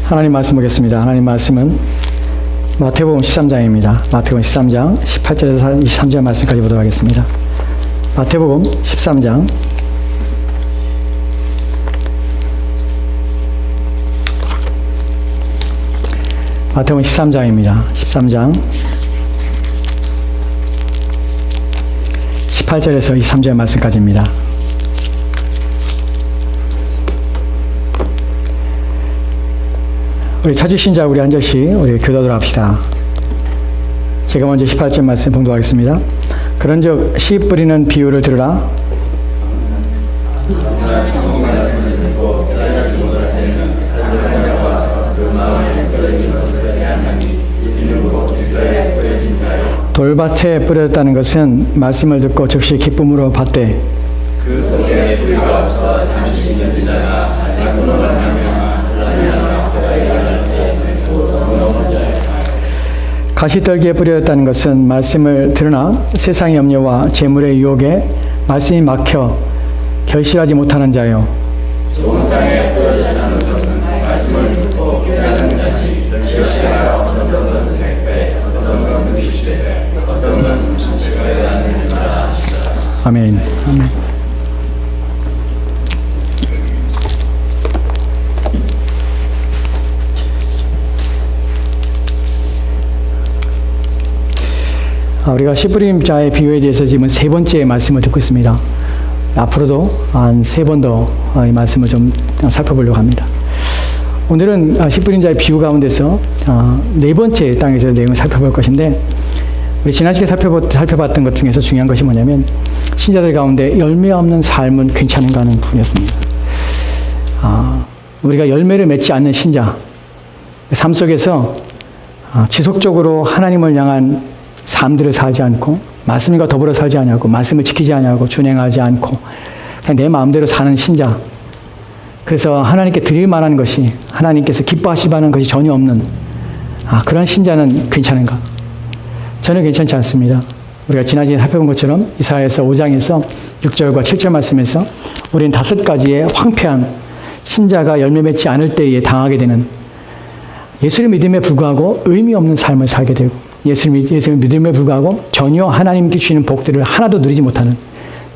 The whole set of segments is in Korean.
하나님 말씀 보겠습니다. 하나님 말씀은 마태복음 13장입니다. 마태복음 13장 18절에서 23절 말씀까지 보도록 하겠습니다. 마태복음 13장 마태복음 13장입니다. 13장 18절에서 23절 말씀까지입니다. 우리 찾으신 자 우리 한 절씩 우리 교도하도록 합시다. 제가 먼저 18절 말씀 봉독하겠습니다. 그런즉 씨 뿌리는 비유를 들으라. 돌밭에 뿌려졌다는 것은 말씀을 듣고 즉시 기쁨으로 받되 그 속에 뿌리가 없어 잠시 있는 자가 말씀을 말하며 가시떨기에 뿌려졌다는 것은 말씀을 들으나 세상의 염려와 재물의 유혹에 말씀이 막혀 결실하지 못하는 자요. 좋은 땅에 뿌려졌다는 것은 말씀을 듣고 깨닫는 자니 결실하여 어떤 것은 100배, 어떤 것은 60배, 어떤 것은 30배에 나누느니라. 아멘. 아멘. 우리가 씨 뿌린 자의 비유에 대해서 지금 세 번째 말씀을 듣고 있습니다. 앞으로도 한 세 번 더 이 말씀을 좀 살펴보려고 합니다. 오늘은 씨 뿌린 자의 비유 가운데서 네 번째 땅에서 내용을 살펴볼 것인데, 우리 지난 시간에 살펴봤던 것 중에서 중요한 것이 뭐냐면, 신자들 가운데 열매 없는 삶은 괜찮은가 하는 부분이었습니다. 우리가 열매를 맺지 않는 신자, 삶 속에서 지속적으로 하나님을 향한 삶들을 살지 않고 말씀과 더불어 살지 않고 말씀을 지키지 않고 준행하지 않고 그냥 내 마음대로 사는 신자, 그래서 하나님께 드릴 만한 것이, 하나님께서 기뻐하실 만한 것이 전혀 없는 그런 신자는 괜찮은가? 저는 괜찮지 않습니다. 우리가 지난주에 살펴본 것처럼 이사야서 5장에서 6절과 7절 말씀에서 우리는 5가지의 황폐한 신자가 열매 맺지 않을 때에 당하게 되는, 예수를 믿음에 불구하고 의미 없는 삶을 살게 되고, 예수를 믿음에 불구하고 전혀 하나님께 주시는 복들을 하나도 누리지 못하는,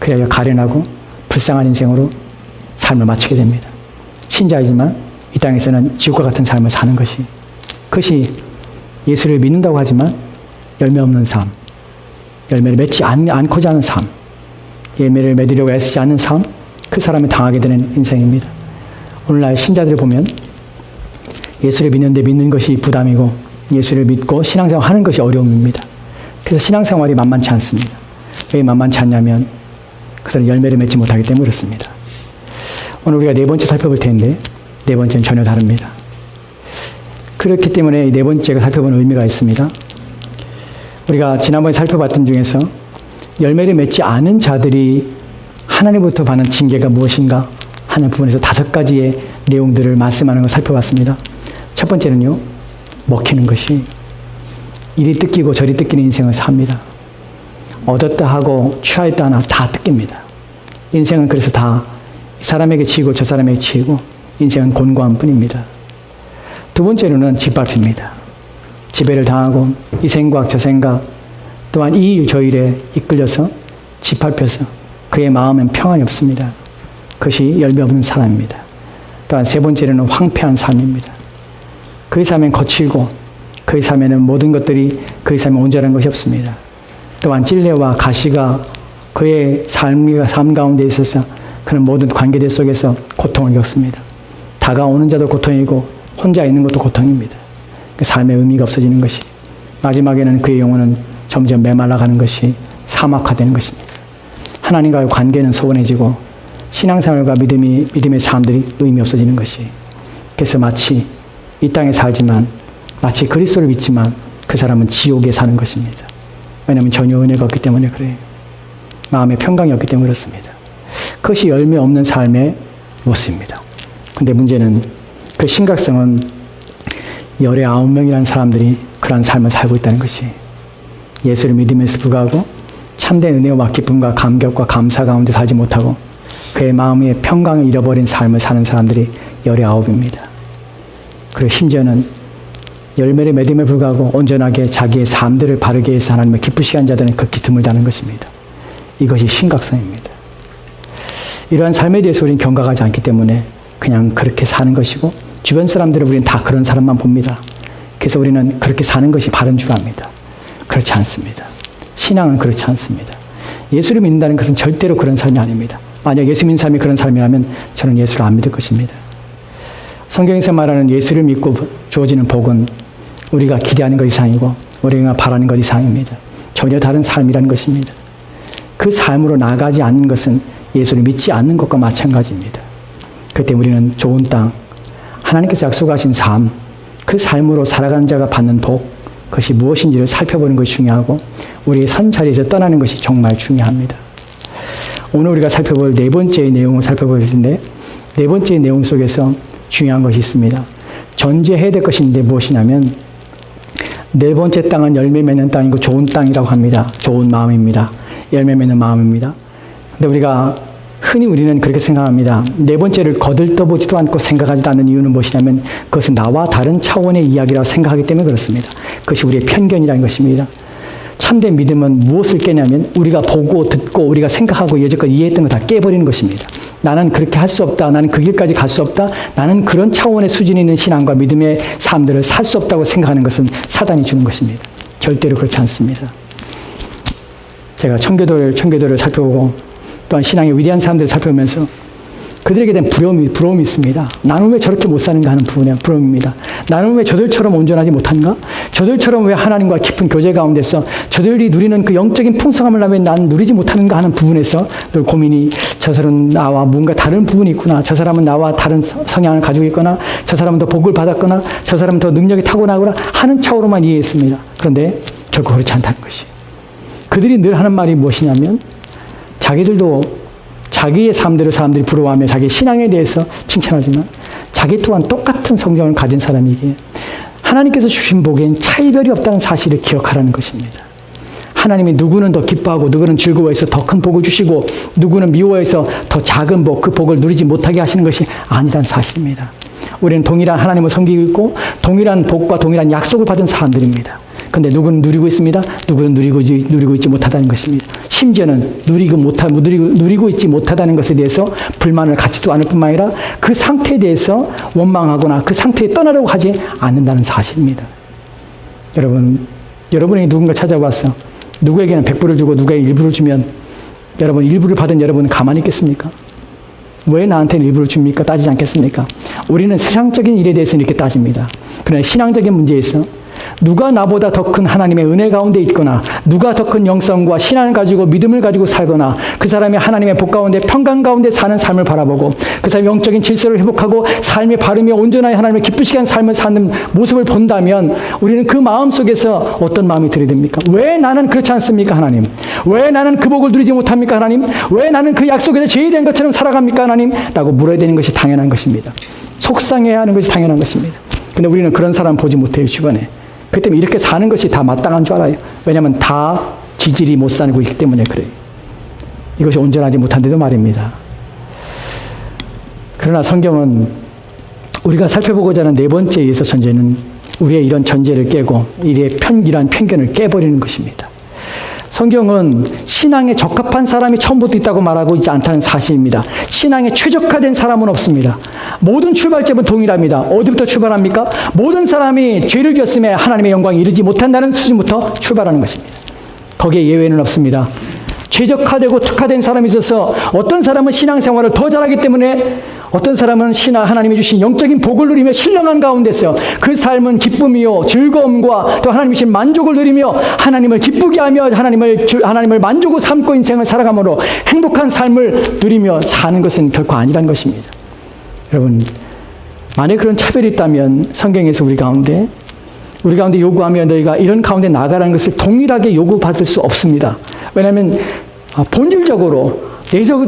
그래야 가련하고 불쌍한 인생으로 삶을 마치게 됩니다. 신자이지만 이 땅에서는 지옥과 같은 삶을 사는 그것이 예수를 믿는다고 하지만 열매 없는 삶, 열매를 맺지 않고자 하는 삶, 열매를 맺으려고 애쓰지 않는 삶, 그 사람이 당하게 되는 인생입니다. 오늘날 신자들을 보면 예수를 믿는데 믿는 것이 부담이고, 예수를 믿고 신앙생활 하는 것이 어려움입니다. 그래서 신앙생활이 만만치 않습니다. 왜 만만치 않냐면 그들은 열매를 맺지 못하기 때문에 그렇습니다. 오늘 우리가 네 번째 살펴볼 텐데, 네 번째는 전혀 다릅니다. 그렇기 때문에 이 네 번째가 살펴보는 의미가 있습니다. 우리가 지난번에 살펴봤던 중에서 열매를 맺지 않은 자들이 하나님부터 받는 징계가 무엇인가 하는 부분에서 5가지의 내용들을 말씀하는 걸 살펴봤습니다. 첫 번째는요, 먹히는 것이, 이리 뜯기고 저리 뜯기는 인생을 삽니다. 얻었다 하고 취하였다 하나 다 뜯깁니다. 인생은 그래서 다 이 사람에게 치이고 저 사람에게 치이고, 인생은 곤고한 뿐입니다. 두 번째로는 짓밟힙니다. 지배를 당하고 이 생각 저 생각, 또한 이 일 저 일에 이끌려서 짓밟혀서 그의 마음엔 평안이 없습니다. 그것이 열매 없는 사람입니다. 또한 세 번째로는 황폐한 삶입니다. 그의 삶엔 거칠고 그의 삶에는 모든 것들이 그의 삶에 온전한 것이 없습니다. 또한 찔레와 가시가 그의 삶 가운데 있어서 그런 모든 관계들 속에서 고통을 겪습니다. 다가오는 자도 고통이고 혼자 있는 것도 고통입니다. 그 삶의 의미가 없어지는 것이, 마지막에는 그의 영혼은 점점 메말라가는 것이 사막화되는 것입니다. 하나님과의 관계는 소원해지고 신앙생활과 믿음의 삶들이 의미 없어지는 것이, 그래서 마치 이 땅에 살지만, 마치 그리스도를 믿지만 그 사람은 지옥에 사는 것입니다. 왜냐하면 전혀 은혜가 없기 때문에 그래요. 마음에 평강이 없기 때문에 그렇습니다. 그것이 열매 없는 삶의 모습입니다. 그런데 문제는 그 심각성은 열의 9명이라는 사람들이 그러한 삶을 살고 있다는 것이, 예수를 믿음에서 불구하고 참된 은혜와 기쁨과 감격과 감사 가운데 살지 못하고 그의 마음의 평강을 잃어버린 삶을 사는 사람들이 열의 9입니다. 그리고 심지어는 열매를 맺음에 불구하고 온전하게 자기의 삶들을 바르게 해서 하나님을 기쁘시게 한 자들은 극히 드물다는 것입니다. 이것이 심각성입니다. 이러한 삶에 대해서 우리는 경각하지 않기 때문에 그냥 그렇게 사는 것이고 주변 사람들은 우리는 다 그런 사람만 봅니다. 그래서 우리는 그렇게 사는 것이 바른 줄 압니다. 그렇지 않습니다. 신앙은 그렇지 않습니다. 예수를 믿는다는 것은 절대로 그런 삶이 아닙니다. 만약 예수 믿는 삶이 그런 삶이라면 저는 예수를 안 믿을 것입니다. 성경에서 말하는 예수를 믿고 주어지는 복은 우리가 기대하는 것 이상이고 우리가 바라는 것 이상입니다. 전혀 다른 삶이라는 것입니다. 그 삶으로 나가지 않는 것은 예수를 믿지 않는 것과 마찬가지입니다. 그때 우리는 좋은 땅, 하나님께서 약속하신 삶, 그 삶으로 살아가는 자가 받는 복, 그것이 무엇인지를 살펴보는 것이 중요하고 우리의 선 자리에서 떠나는 것이 정말 중요합니다. 오늘 우리가 살펴볼 네 번째의 내용을 살펴볼 텐데 네 번째의 내용 속에서 중요한 것이 있습니다. 전제해야 될 것인데 무엇이냐면 네 번째 땅은 열매 맺는 땅이고 좋은 땅이라고 합니다. 좋은 마음입니다. 열매 맺는 마음입니다. 근데 흔히 우리는 그렇게 생각합니다. 네 번째를 거들떠보지도 않고 생각하지도 않는 이유는 무엇이냐면 그것은 나와 다른 차원의 이야기라고 생각하기 때문에 그렇습니다. 그것이 우리의 편견이라는 것입니다. 참된 믿음은 무엇을 깨냐면 우리가 보고 듣고 우리가 생각하고 여지껏 이해했던 거 다 깨버리는 것입니다. 나는 그렇게 할 수 없다. 나는 그 길까지 갈 수 없다. 나는 그런 차원의 수준이 있는 신앙과 믿음의 삶들을 살 수 없다고 생각하는 것은 사단이 주는 것입니다. 절대로 그렇지 않습니다. 제가 청교도를 살펴보고 또한 신앙의 위대한 사람들을 살펴보면서 그들에게 대한 부러움이 있습니다. 나는 왜 저렇게 못 사는가 하는 부분에 부러움입니다. 나는 왜 저들처럼 온전하지 못한가? 저들처럼 왜 하나님과 깊은 교제 가운데서 저들이 누리는 그 영적인 풍성함을 왜 난 누리지 못하는가 하는 부분에서 늘 고민이 저 사람은 나와 뭔가 다른 부분이 있구나. 저 사람은 나와 다른 성향을 가지고 있거나 저 사람은 더 복을 받았거나 저 사람은 더 능력이 타고나거나 하는 차원으로만 이해했습니다. 그런데 결코 그렇지 않다는 것이. 그들이 늘 하는 말이 무엇이냐면 자기들도 자기의 삶들을 사람들이 부러워하며 자기 신앙에 대해서 칭찬하지만 자기 또한 똑같은 성경을 가진 사람이기에 하나님께서 주신 복엔 차이별이 없다는 사실을 기억하라는 것입니다. 하나님이 누구는 더 기뻐하고 누구는 즐거워해서 더 큰 복을 주시고 누구는 미워해서 더 작은 복, 그 복을 누리지 못하게 하시는 것이 아니라는 사실입니다. 우리는 동일한 하나님을 섬기고 있고 동일한 복과 동일한 약속을 받은 사람들입니다. 그런데 누구는 누리고 있습니다. 누구는 누리고 있지 못하다는 것입니다. 심지어는 누리고 있지 못하다는 것에 대해서 불만을 갖지도 않을 뿐만 아니라 그 상태에 대해서 원망하거나 그 상태에 떠나려고 하지 않는다는 사실입니다. 여러분이 누군가 찾아와서 누구에게는 100불을 주고 누구에게 1불을 주면 여러분 1불을 받은 여러분은 가만히 있겠습니까? 왜 나한테는 1불을 줍니까? 따지지 않겠습니까? 우리는 세상적인 일에 대해서 이렇게 따집니다. 그러나 신앙적인 문제에서 누가 나보다 더 큰 하나님의 은혜 가운데 있거나 누가 더 큰 영성과 신앙을 가지고 믿음을 가지고 살거나 그 사람이 하나님의 복 가운데 평강 가운데 사는 삶을 바라보고 그 사람이 영적인 질서를 회복하고 삶이 바르며 온전하게 하나님을 기쁘시게 하는 삶을 사는 모습을 본다면 우리는 그 마음 속에서 어떤 마음이 들이됩니까? 왜 나는 그렇지 않습니까 하나님? 왜 나는 그 복을 누리지 못합니까 하나님? 왜 나는 그 약속에서 제의된 것처럼 살아갑니까 하나님? 라고 물어야 되는 것이 당연한 것입니다. 속상해야 하는 것이 당연한 것입니다. 근데 우리는 그런 사람 보지 못해요 주변에. 그 때문에 이렇게 사는 것이 다 마땅한 줄 알아요. 왜냐하면 다 지질이 못 살고 있기 때문에 그래요. 이것이 온전하지 못한데도 말입니다. 그러나 성경은 우리가 살펴보고자 하는 네 번째 예서 전제는 우리의 이런 전제를 깨고 이러한 편견을 깨버리는 것입니다. 성경은 신앙에 적합한 사람이 처음부터 있다고 말하고 있지 않다는 사실입니다. 신앙에 최적화된 사람은 없습니다. 모든 출발점은 동일합니다. 어디부터 출발합니까? 모든 사람이 죄를 지었음에 하나님의 영광에 이르지 못한다는 수준부터 출발하는 것입니다. 거기에 예외는 없습니다. 최적화되고 특화된 사람이 있어서 어떤 사람은 신앙생활을 더 잘하기 때문에 어떤 사람은 하나님이 주신 영적인 복을 누리며 신령한 가운데서 그 삶은 기쁨이요 즐거움과 또 하나님이 주신 만족을 누리며 하나님을 기쁘게 하며 하나님을 만족으로 삼고 인생을 살아감으로 행복한 삶을 누리며 사는 것은 결코 아니라는 것입니다. 여러분 만약 그런 차별이 있다면 성경에서 우리 가운데 요구하며 너희가 이런 가운데 나가라는 것을 동일하게 요구받을 수 없습니다. 왜냐하면 본질적으로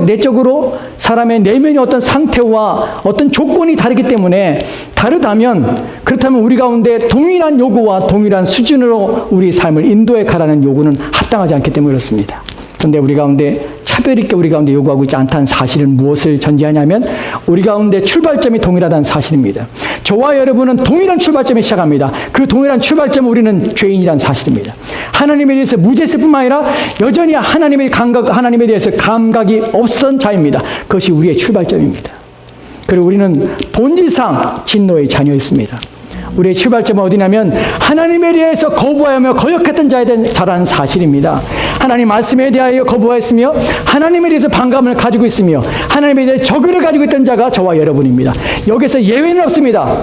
내적으로 사람의 내면의 어떤 상태와 어떤 조건이 다르기 때문에 그렇다면 우리 가운데 동일한 요구와 동일한 수준으로 우리 삶을 인도해 가라는 요구는 합당하지 않기 때문에 그렇습니다. 그런데 우리 가운데 차별 있게 우리 가운데 요구하고 있지 않다는 사실은 무엇을 전제하냐면 우리 가운데 출발점이 동일하다는 사실입니다. 저와 여러분은 동일한 출발점에 시작합니다. 그 동일한 출발점은 우리는 죄인이라는 사실입니다. 하나님에 대해서 무죄했을 뿐만 아니라 여전히 하나님에 대해서 감각이 없었던 자입니다. 그것이 우리의 출발점입니다. 그리고 우리는 본질상 진노의 자녀였습니다. 우리의 출발점은 어디냐면 하나님에 대해서 거부하며 거역했던 자라는 사실입니다. 하나님 말씀에 대하여 거부하였으며 하나님에 대해서 반감을 가지고 있으며 하나님에 대해 적의를 가지고 있던 자가 저와 여러분입니다. 여기서 예외는 없습니다.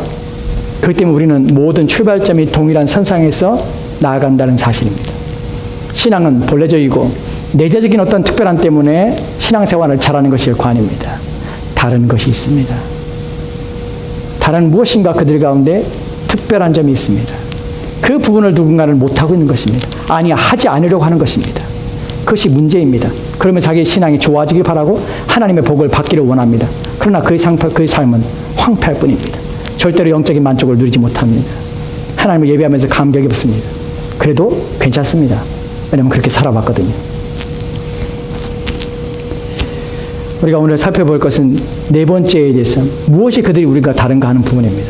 그렇기 때문에 우리는 모든 출발점이 동일한 선상에서 나아간다는 사실입니다. 신앙은 본래적이고 내재적인 어떤 특별함 때문에 신앙생활을 잘하는 것이 관입니다. 다른 것이 있습니다. 다른 무엇인가 그들 가운데 특별한 점이 있습니다. 그 부분을 누군가는 못하고 있는 것입니다. 아니, 하지 않으려고 하는 것입니다. 그것이 문제입니다. 그러면 자기의 신앙이 좋아지길 바라고 하나님의 복을 받기를 원합니다. 그러나 그의 삶은 황폐할 뿐입니다. 절대로 영적인 만족을 누리지 못합니다. 하나님을 예배하면서 감격이 없습니다. 그래도 괜찮습니다. 왜냐하면 그렇게 살아봤거든요. 우리가 오늘 살펴볼 것은 네 번째에 대해서 무엇이 그들이 우리가 다른가 하는 부분입니다.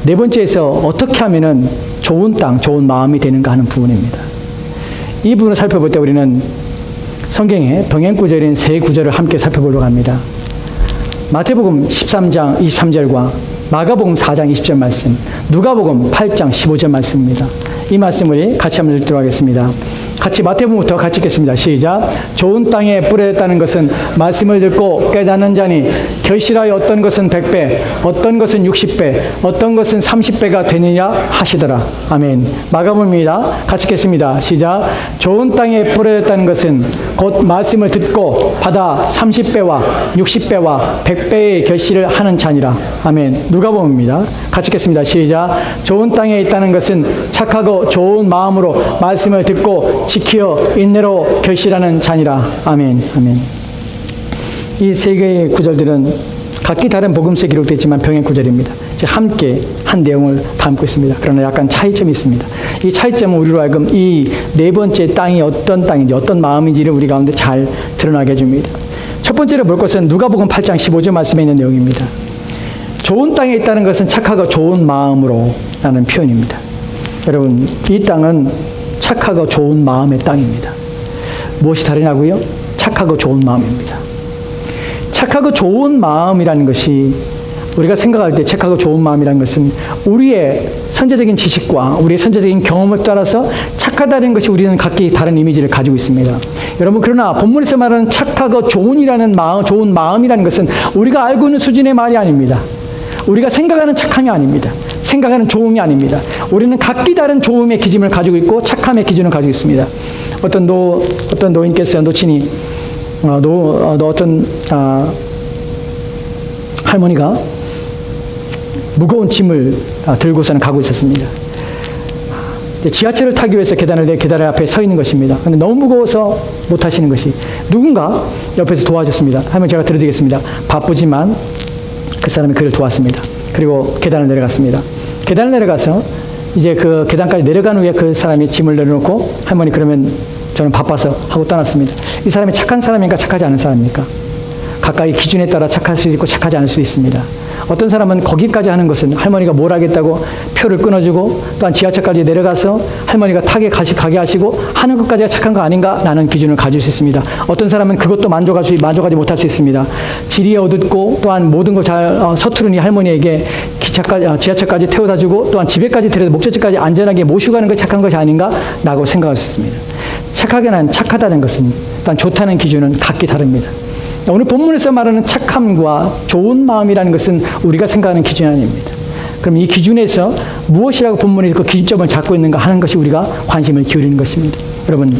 네 번째에서 어떻게 하면은 좋은 땅, 좋은 마음이 되는가 하는 부분입니다. 이 부분을 살펴볼 때 우리는 성경의 병행구절인 세 구절을 함께 살펴보려고 합니다. 마태복음 13장 23절과 마가복음 4장 20절 말씀, 누가복음 8장 15절 말씀입니다. 이 말씀을 같이 한번 읽도록 하겠습니다. 같이 마태복음부터 같이 읽겠습니다. 시작. 좋은 땅에 뿌려졌다는 것은 말씀을 듣고 깨닫는 자니 결실하여 어떤 것은 100배, 어떤 것은 60배, 어떤 것은 30배가 되느냐 하시더라. 아멘. 마가복음입니다. 같이 읽겠습니다. 시작. 좋은 땅에 뿌려졌다는 것은 곧 말씀을 듣고 받아 30배와 60배와 100배의 결실을 하는 자니라. 아멘. 누가복음입니다. 같이 읽겠습니다. 시작. 좋은 땅에 있다는 것은 착하고 좋은 마음으로 말씀을 듣고 지키어 인내로 결실하는 자니라. 아멘. 아멘. 이 세 개의 구절들은 각기 다른 복음서에 기록되어 있지만 병행 구절입니다. 함께 한 내용을 담고 있습니다. 그러나 약간 차이점이 있습니다. 이 차이점은 우리로 하여금 이 네 번째 땅이 어떤 땅인지 어떤 마음인지를 우리 가운데 잘 드러나게 해줍니다. 첫 번째로 볼 것은 누가복음 8장 15절 말씀에 있는 내용입니다. 좋은 땅에 있다는 것은 착하고 좋은 마음으로 라는 표현입니다. 여러분, 이 땅은 착하고 좋은 마음의 땅입니다. 무엇이 다르냐고요? 착하고 좋은 마음입니다. 착하고 좋은 마음이라는 것이 우리가 생각할 때 착하고 좋은 마음이라는 것은 우리의 선제적인 지식과 우리의 선제적인 경험을 따라서 착하다는 것이 우리는 각기 다른 이미지를 가지고 있습니다. 여러분, 그러나 본문에서 말하는 착하고 좋은 마음이라는 것은 우리가 알고 있는 수준의 말이 아닙니다. 우리가 생각하는 착함이 아닙니다. 생각하는 좋음이 아닙니다. 우리는 각기 다른 좋음의 기준을 가지고 있고 착함의 기준을 가지고 있습니다. 어떤 노인께서 노친이 어떤 할머니가 무거운 짐을 들고서는 가고 있었습니다. 지하철을 타기 위해서 계단 앞에 서 있는 것입니다. 그런데 너무 무거워서 못 하시는 것이 누군가 옆에서 도와줬습니다. 할머니, 제가 들어드리겠습니다. 바쁘지만 그 사람이 그를 도왔습니다. 그리고 계단을 내려갔습니다. 계단을 내려가서 이제 그 계단까지 내려간 후에 그 사람이 짐을 내려놓고 할머니, 그러면 저는 바빠서 하고 떠났습니다. 이 사람이 착한 사람입니까? 착하지 않은 사람입니까? 각각의 기준에 따라 착할 수도 있고 착하지 않을 수도 있습니다. 어떤 사람은 거기까지 하는 것은 할머니가 뭘 하겠다고 표를 끊어주고 또한 지하철까지 내려가서 할머니가 가게 하시고 하는 것까지가 착한 거 아닌가라는 기준을 가질 수 있습니다. 어떤 사람은 그것도 만족하지 못할 수 있습니다. 지리에 얻었고 또한 모든 걸 잘 서투르니 할머니에게 지하철까지 태워다 주고 또한 집에까지 데려다 목적지까지 안전하게 모시고 가는 것이 착한 것이 아닌가라고 생각할 수 있습니다. 착하다는 것은 일단 좋다는 기준은 각기 다릅니다. 오늘 본문에서 말하는 착함과 좋은 마음이라는 것은 우리가 생각하는 기준이 아닙니다. 그럼 이 기준에서 무엇이라고 본문에서 그 기준점을 잡고 있는가 하는 것이 우리가 관심을 기울이는 것입니다. 여러분,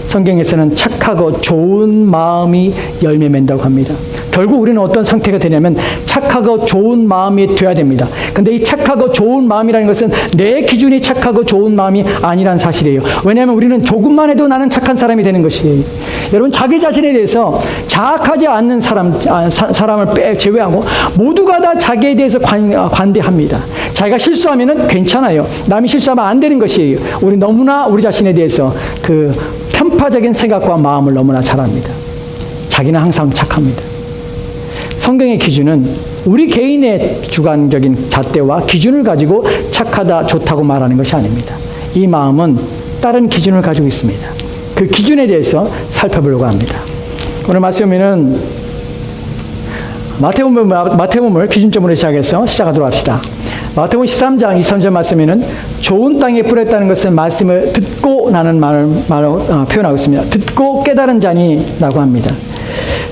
성경에서는 착하고 좋은 마음이 열매 맺는다고 합니다. 결국 우리는 어떤 상태가 되냐면 착하고 좋은 마음이 돼야 됩니다. 근데 이 착하고 좋은 마음이라는 것은 내 기준이 착하고 좋은 마음이 아니라는 사실이에요. 왜냐하면 우리는 조금만 해도 나는 착한 사람이 되는 것이에요. 여러분, 자기 자신에 대해서 자학하지 않는 사람을 제외하고 모두가 다 자기에 대해서 관대합니다. 자기가 실수하면 괜찮아요. 남이 실수하면 안 되는 것이에요. 우리 너무나 우리 자신에 대해서 그 편파적인 생각과 마음을 너무나 잘 합니다. 자기는 항상 착합니다. 성경의 기준은 우리 개인의 주관적인 잣대와 기준을 가지고 착하다, 좋다고 말하는 것이 아닙니다. 이 마음은 다른 기준을 가지고 있습니다. 그 기준에 대해서 살펴보려고 합니다. 오늘 말씀에는 마태복음을 기준점으로 시작해서 시작하도록 합시다. 마태복음 13장 23절 말씀에는 좋은 땅에 뿌렸다는 것은 말씀을 듣고 나는 말을 표현하고 있습니다. 듣고 깨달은 자니라고 합니다.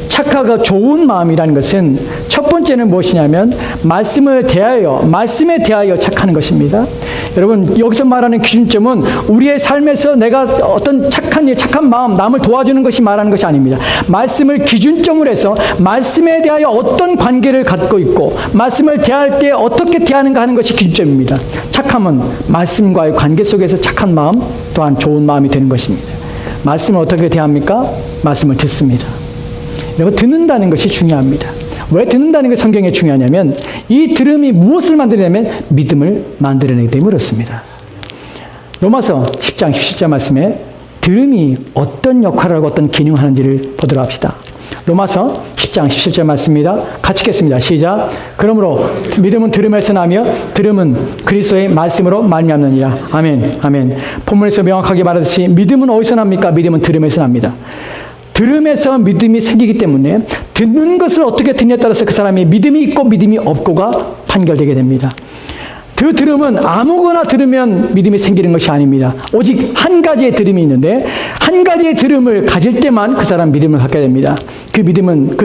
착하고 좋은 마음이라는 것은 첫 번째는 무엇이냐면 말씀에 대하여 착하는 것입니다. 여러분, 여기서 말하는 기준점은 우리의 삶에서 내가 어떤 착한 마음, 남을 도와주는 것이 말하는 것이 아닙니다. 말씀을 기준점으로 해서 말씀에 대하여 어떤 관계를 갖고 있고 말씀을 대할 때 어떻게 대하는가 하는 것이 기준점입니다. 착함은 말씀과의 관계 속에서 착한 마음 또한 좋은 마음이 되는 것입니다. 말씀을 어떻게 대합니까? 말씀을 듣습니다. 여러분, 듣는다는 것이 중요합니다. 왜 듣는다는 게 성경에 중요하냐면 이 들음이 무엇을 만들어내냐면 믿음을 만들어내기 때문에 그렇습니다. 로마서 10장 17절 말씀에 들음이 어떤 역할을 하고 어떤 기능을 하는지를 보도록 합시다. 로마서 10장 17절 말씀입니다. 같이 읽겠습니다. 시작. 그러므로 믿음은 들음에서 나며 들음은 그리스도의 말씀으로 말미암느니라. 아멘. 아멘. 본문에서 명확하게 말하듯이 믿음은 어디서 납니까? 믿음은 들음에서 납니다. 들음에서 믿음이 생기기 때문에 듣는 것을 어떻게 듣냐에 따라서 그 사람이 믿음이 있고 믿음이 없고가 판결되게 됩니다. 그 들음은 아무거나 들으면 믿음이 생기는 것이 아닙니다. 오직 한 가지의 들음이 있는데 한 가지의 들음을 가질 때만 그 사람 믿음을 갖게 됩니다. 그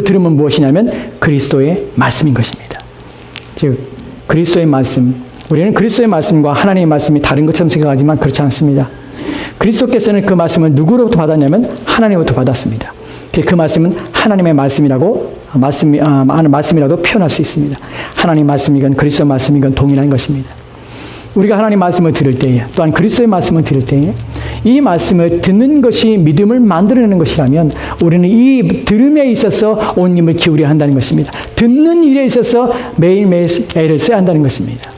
들음은 무엇이냐면 그리스도의 말씀인 것입니다. 즉 그리스도의 말씀, 우리는 그리스도의 말씀과 하나님의 말씀이 다른 것처럼 생각하지만 그렇지 않습니다. 그리스도께서는 그 말씀을 누구로부터 받았냐면 하나님으로부터 받았습니다. 그 말씀은 하나님의 말씀이라고 말씀이라도 표현할 수 있습니다. 하나님 말씀이건 그리스도 말씀이건 동일한 것입니다. 우리가 하나님 말씀을 들을 때에 또한 그리스도의 말씀을 들을 때에 이 말씀을 듣는 것이 믿음을 만들어내는 것이라면 우리는 이 들음에 있어서 온 힘을 기울여야 한다는 것입니다. 듣는 일에 있어서 매일매일 애를 써야 한다는 것입니다.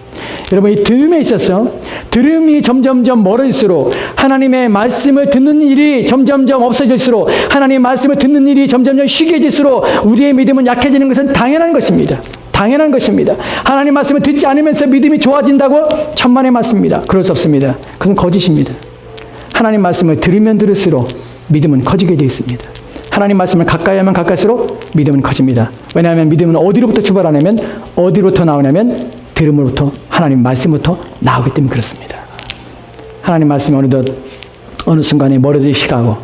여러분, 이 들음에 있어서 들음이 점점점 멀어질수록 하나님의 말씀을 듣는 일이 점점점 없어질수록 하나님의 말씀을 듣는 일이 점점점 쉬게질수록 우리의 믿음은 약해지는 것은 당연한 것입니다. 당연한 것입니다. 하나님 말씀을 듣지 않으면서 믿음이 좋아진다고 천만의 말씀입니다. 그럴 수 없습니다. 그건 거짓입니다. 하나님 말씀을 들으면 들을수록 믿음은 커지게 되어 있습니다. 하나님 말씀을 가까이 하면 가까이수록 믿음은 커집니다. 왜냐하면 믿음은 어디로부터 출발하냐면 어디로부터 나오냐면 들음으로부터 하나님 말씀부터 나오기 때문에 그렇습니다. 하나님 말씀이 어느 순간에 멀어지기 시작하고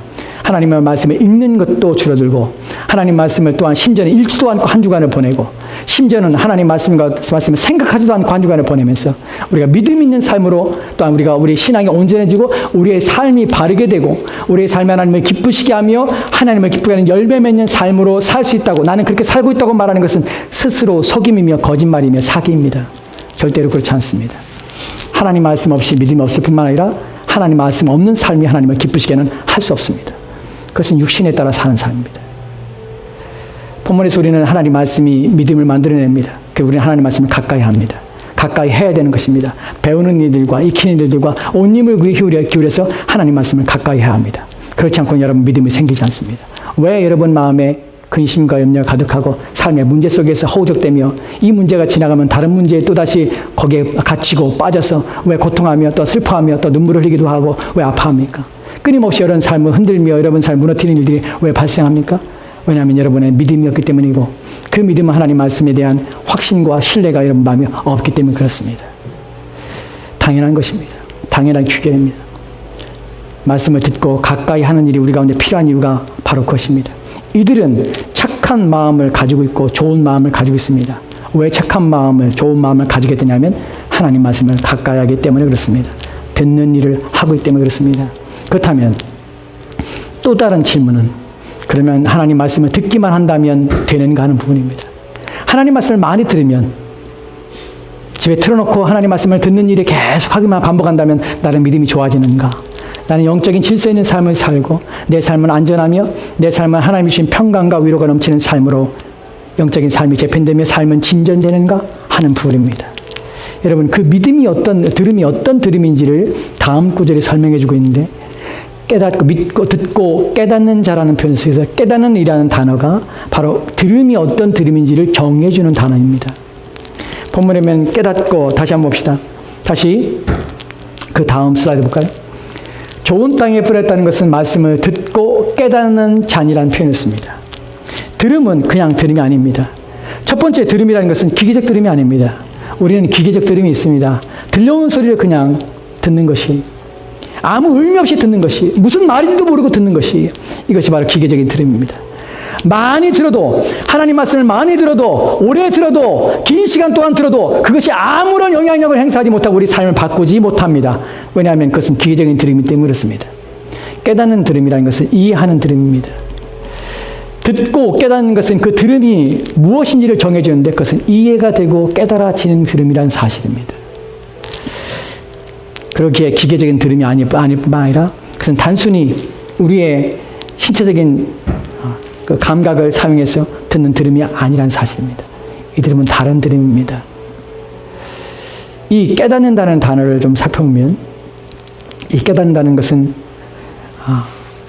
하나님의 말씀을 읽는 것도 줄어들고 하나님 말씀을 또한 심지어는 읽지도 않고 한 주간을 보내고 심지어는 하나님 말씀을 생각하지도 않고 한 주간을 보내면서 우리가 믿음 있는 삶으로 또한 우리 신앙이 온전해지고 우리의 삶이 바르게 되고 우리의 삶이 하나님을 기쁘시게 하며 하나님을 기쁘게 하는 열매 맺는 삶으로 살 수 있다고 나는 그렇게 살고 있다고 말하는 것은 스스로 속임이며 거짓말이며 사기입니다. 절대로 그렇지 않습니다. 하나님 말씀 없이 믿음이 없을 뿐만 아니라 하나님 말씀 없는 삶이 하나님을 기쁘시게는 할 수 없습니다. 그것은 육신에 따라 사는 삶입니다. 본문에서 우리는 하나님 말씀이 믿음을 만들어냅니다. 우리는 하나님 말씀을 가까이 합니다. 가까이 해야 되는 것입니다. 배우는 이들과 익히는 이들과 온 힘을 기울여서 하나님 말씀을 가까이 해야 합니다. 그렇지 않고는 여러분 믿음이 생기지 않습니다. 왜 여러분 마음에 근심과 염려가 가득하고 삶의 문제 속에서 허우적대며 이 문제가 지나가면 다른 문제에 또다시 거기에 갇히고 빠져서 왜 고통하며 또 슬퍼하며 또 눈물을 흘리기도 하고 왜 아파합니까? 끊임없이 여러분 삶을 흔들며 여러분 삶을 무너뜨리는 일들이 왜 발생합니까? 왜냐하면 여러분의 믿음이 없기 때문이고 그 믿음은 하나님 말씀에 대한 확신과 신뢰가 여러분 마음에 없기 때문에 그렇습니다. 당연한 것입니다. 당연한 규결입니다. 말씀을 듣고 가까이 하는 일이 우리 가운데 필요한 이유가 바로 그것입니다. 이들은 착한 마음을 가지고 있고 좋은 마음을 가지고 있습니다. 왜 착한 마음을 좋은 마음을 가지게 되냐면 하나님 말씀을 가까이 하기 때문에 그렇습니다. 듣는 일을 하고 있기 때문에 그렇습니다. 그렇다면 또 다른 질문은 그러면 하나님 말씀을 듣기만 한다면 되는가 하는 부분입니다. 하나님 말씀을 많이 들으면 집에 틀어놓고 하나님 말씀을 듣는 일이 계속 하기만 반복한다면 나는 믿음이 좋아지는가? 나는 영적인 질서 있는 삶을 살고 내 삶은 안전하며 내 삶은 하나님이 주신 평강과 위로가 넘치는 삶으로 영적인 삶이 재편되며 삶은 진전되는가 하는 부분입니다. 여러분 그 믿음이 들음이 어떤 들음인지를 다음 구절에 설명해 주고 있는데 깨닫고 믿고 듣고 깨닫는 자라는 표현 속에서 깨닫는 이라는 단어가 바로 들음이 어떤 들음인지를 정해주는 단어입니다. 본문에 보면 깨닫고 다시 한번 봅시다. 다시 그 다음 슬라이드 볼까요? 좋은 땅에 뿌렸다는 것은 말씀을 듣고 깨닫는 잔이라는 표현을 씁니다. 들음은 그냥 들음이 아닙니다. 첫 번째 들음이라는 것은 기계적 들음이 아닙니다. 우리는 기계적 들음이 있습니다. 들려오는 소리를 그냥 듣는 것이, 아무 의미 없이 듣는 것이, 무슨 말인지도 모르고 듣는 것이, 이것이 바로 기계적인 들음입니다. 많이 들어도, 하나님 말씀을 많이 들어도, 오래 들어도, 긴 시간 동안 들어도 그것이 아무런 영향력을 행사하지 못하고 우리 삶을 바꾸지 못합니다. 왜냐하면 그것은 기계적인 들음이기 때문에 그렇습니다. 깨닫는 들음이라는 것은 이해하는 들음입니다. 듣고 깨닫는 것은 그 들음이 무엇인지를 정해주는데 그것은 이해가 되고 깨달아지는 들음이라는 사실입니다. 그렇기에 기계적인 들음이 아닐 뿐만 아니라 그것은 단순히 우리의 신체적인 그 감각을 사용해서 듣는 들음이 아니라는 사실입니다. 이 들음은 다른 들음입니다. 이 깨닫는다는 단어를 좀 살펴보면 이 깨닫는다는 것은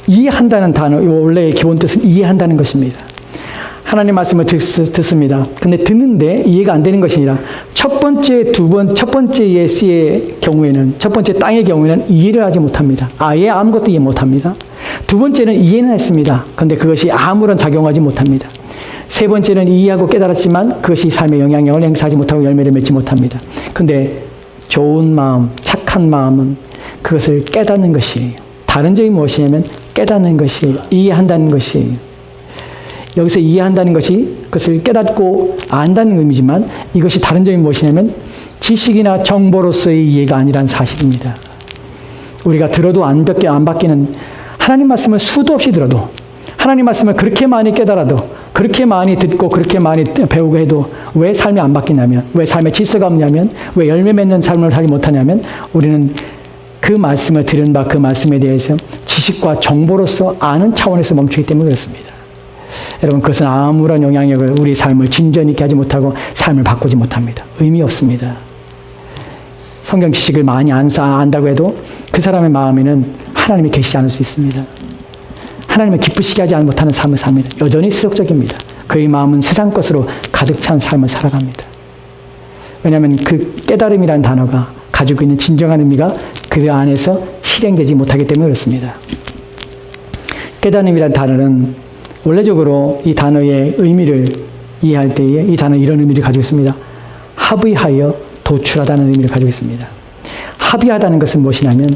이해한다는 단어, 원래의 기본 뜻은 이해한다는 것입니다. 하나님 말씀을 듣습니다. 근데 듣는데 이해가 안 되는 것이 아니라 첫 번째 예스의 경우에는, 첫 번째 땅의 경우에는 이해를 하지 못합니다. 아예 아무것도 이해 못합니다. 두 번째는 이해는 했습니다. 그런데 그것이 아무런 작용하지 못합니다. 세 번째는 이해하고 깨달았지만 그것이 삶의 영향력을 행사하지 못하고 열매를 맺지 못합니다. 그런데 좋은 마음, 착한 마음은 그것을 깨닫는 것이에요. 다른 점이 무엇이냐면 깨닫는 것이, 이해한다는 것이, 여기서 이해한다는 것이 그것을 깨닫고 안다는 의미지만 이것이 다른 점이 무엇이냐면 지식이나 정보로서의 이해가 아니란 사실입니다. 우리가 들어도 안 바뀌는 하나님 말씀을 수도 없이 들어도, 하나님 말씀을 그렇게 많이 깨달아도, 그렇게 많이 듣고 그렇게 많이 배우고 해도 왜 삶이 안 바뀌냐면, 왜 삶의 질서가 없냐면, 왜 열매 맺는 삶을 살지 못하냐면 우리는 그 말씀을 들은 바 그 말씀에 대해서 지식과 정보로서 아는 차원에서 멈추기 때문에 그렇습니다. 여러분, 그것은 아무런 영향력을 우리 삶을 진전 있게 하지 못하고 삶을 바꾸지 못합니다. 의미 없습니다. 성경 지식을 많이 안다고 해도 그 사람의 마음에는 하나님이 계시지 않을 수 있습니다. 하나님을 기쁘시게 하지 못하는 삶을 삽니다. 여전히 세속적입니다. 그의 마음은 세상 것으로 가득 찬 삶을 살아갑니다. 왜냐하면 그 깨달음이라는 단어가 가지고 있는 진정한 의미가 그 안에서 실행되지 못하기 때문에 그렇습니다. 깨달음이라는 단어는 원래적으로 이 단어의 의미를 이해할 때에 이 단어는 이런 의미를 가지고 있습니다. 합의하여 도출하다는 의미를 가지고 있습니다. 합의하다는 것은 무엇이냐면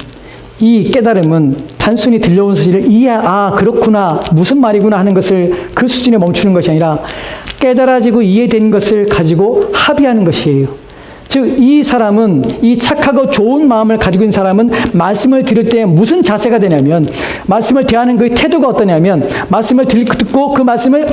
이 깨달음은 단순히 들려온 소리를 그렇구나, 무슨 말이구나 하는 것을 그 수준에 멈추는 것이 아니라 깨달아지고 이해된 것을 가지고 합의하는 것이에요. 즉, 이 사람은, 이 착하고 좋은 마음을 가지고 있는 사람은 말씀을 들을 때 무슨 자세가 되냐면, 말씀을 대하는 그 태도가 어떠냐면, 말씀을 듣고 그 말씀을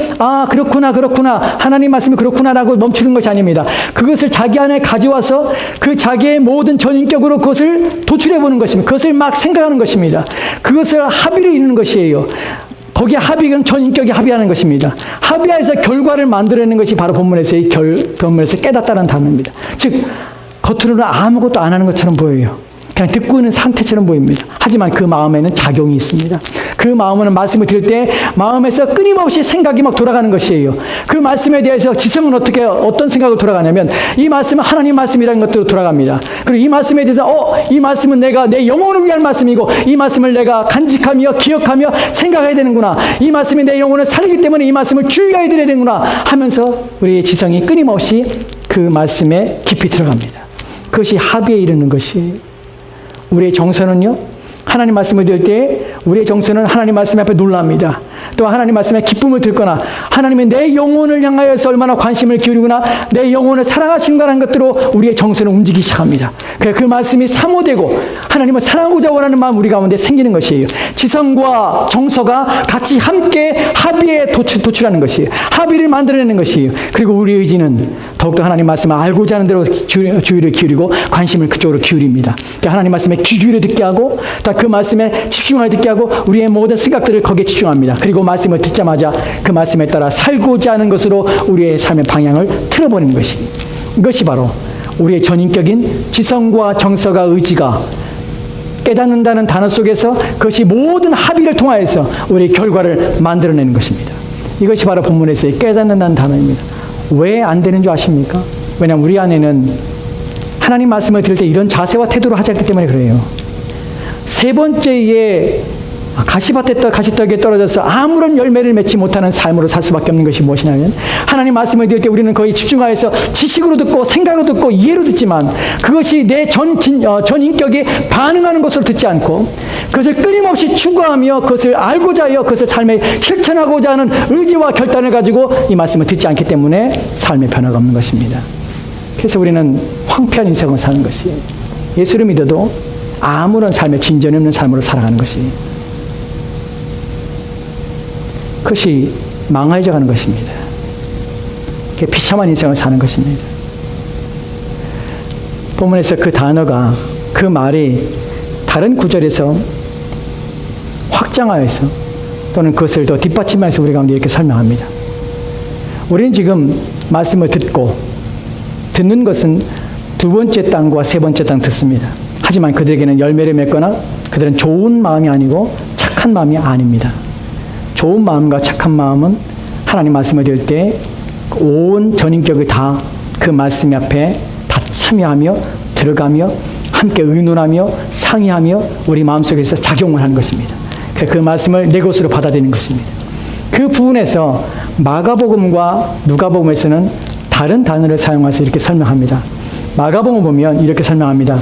그렇구나, 하나님 말씀이 그렇구나라고 멈추는 것이 아닙니다. 그것을 자기 안에 가져와서 그 자기의 모든 전인격으로 그것을 도출해보는 것입니다. 그것을 막 생각하는 것입니다. 그것을 합의를 이루는 것이에요. 거기에 합의는 전인격이 합의하는 것입니다. 합의해서 결과를 만들어내는 것이 바로 본문에서의 본문에서 깨닫다는 단어입니다. 즉, 겉으로는 아무것도 안 하는 것처럼 보여요. 그냥 듣고 있는 상태처럼 보입니다. 하지만 그 마음에는 작용이 있습니다. 그 마음은 말씀을 들을 때 마음에서 끊임없이 생각이 막 돌아가는 것이에요. 그 말씀에 대해서 지성은 어떤 생각으로 돌아가냐면 이 말씀은 하나님 말씀이라는 것으로 돌아갑니다. 그리고 이 말씀에 대해서 이 말씀은 내가 내 영혼을 위한 말씀이고 이 말씀을 내가 간직하며 기억하며 생각해야 되는구나. 이 말씀이 내 영혼을 살리기 때문에 이 말씀을 주의해야 되는구나 하면서 우리의 지성이 끊임없이 그 말씀에 깊이 들어갑니다. 그것이 합의에 이르는 것이에요. 우리의 정서는요, 하나님 말씀을 들을 때 우리의 정서는 하나님 말씀 앞에 놀랍니다. 또 하나님 말씀에 기쁨을 들거나 하나님이 내 영혼을 향하여서 얼마나 관심을 기울이구나, 내 영혼을 사랑하시는가라는 것들로 우리의 정서는 움직이기 시작합니다. 그 말씀이 사모되고 하나님을 사랑하고자 원하는 마음 우리 가운데 생기는 것이에요. 지성과 정서가 같이 함께 합의에 도출하는 것이에요. 합의를 만들어내는 것이에요. 그리고 우리의 의지는 더욱더 하나님 말씀을 알고자 하는 대로 주의를 기울이고 관심을 그쪽으로 기울입니다. 하나님 말씀에 귀 기울여 듣게 하고 또 그 말씀에 집중하여 듣게 하고 우리의 모든 생각들을 거기에 집중합니다. 그리고 말씀을 듣자마자 그 말씀에 따라 살고자 하는 것으로 우리의 삶의 방향을 틀어버리는 것이, 이것이 바로 우리의 전인격인 지성과 정서가 의지가 깨닫는다는 단어 속에서 그것이 모든 합의를 통하여서 우리 결과를 만들어내는 것입니다. 이것이 바로 본문에서의 깨닫는다는 단어입니다. 왜 안 되는 줄 아십니까? 왜냐하면 우리 안에는 하나님 말씀을 들을 때 이런 자세와 태도를 하지 않기 때문에 그래요. 세 번째에 가시떡에 떨어져서 아무런 열매를 맺지 못하는 삶으로 살 수밖에 없는 것이 무엇이냐면, 하나님 말씀을 들을 때 우리는 거의 집중하여서 지식으로 듣고 생각으로 듣고 이해로 듣지만 그것이 내 전 인격에 반응하는 것으로 듣지 않고 그것을 끊임없이 추구하며 그것을 알고자 하여 그것을 삶에 실천하고자 하는 의지와 결단을 가지고 이 말씀을 듣지 않기 때문에 삶의 변화가 없는 것입니다. 그래서 우리는 황폐한 인생을 사는 것이에요. 예수를 믿어도 아무런 삶에 진전이 없는 삶으로 살아가는 것이에요. 그것이 망해져 가는 것입니다. 비참한 인생을 사는 것입니다. 본문에서 그 단어가, 그 말이 다른 구절에서 확장하여서 또는 그것을 더 뒷받침해서 우리 가운데 이렇게 설명합니다. 우리는 지금 말씀을 듣는 것은 두 번째 땅과 세 번째 땅 듣습니다. 하지만 그들에게는 열매를 맺거나 그들은 좋은 마음이 아니고 착한 마음이 아닙니다. 좋은 마음과 착한 마음은 하나님 말씀을 들을 때 온 전인격을 다 그 말씀 앞에 다 참여하며 들어가며 함께 의논하며 상의하며 우리 마음속에서 작용을 하는 것입니다. 그 말씀을 내 것으로 받아들이는 것입니다. 그 부분에서 마가복음과 누가복음에서는 다른 단어를 사용해서 이렇게 설명합니다. 마가복음 보면 이렇게 설명합니다.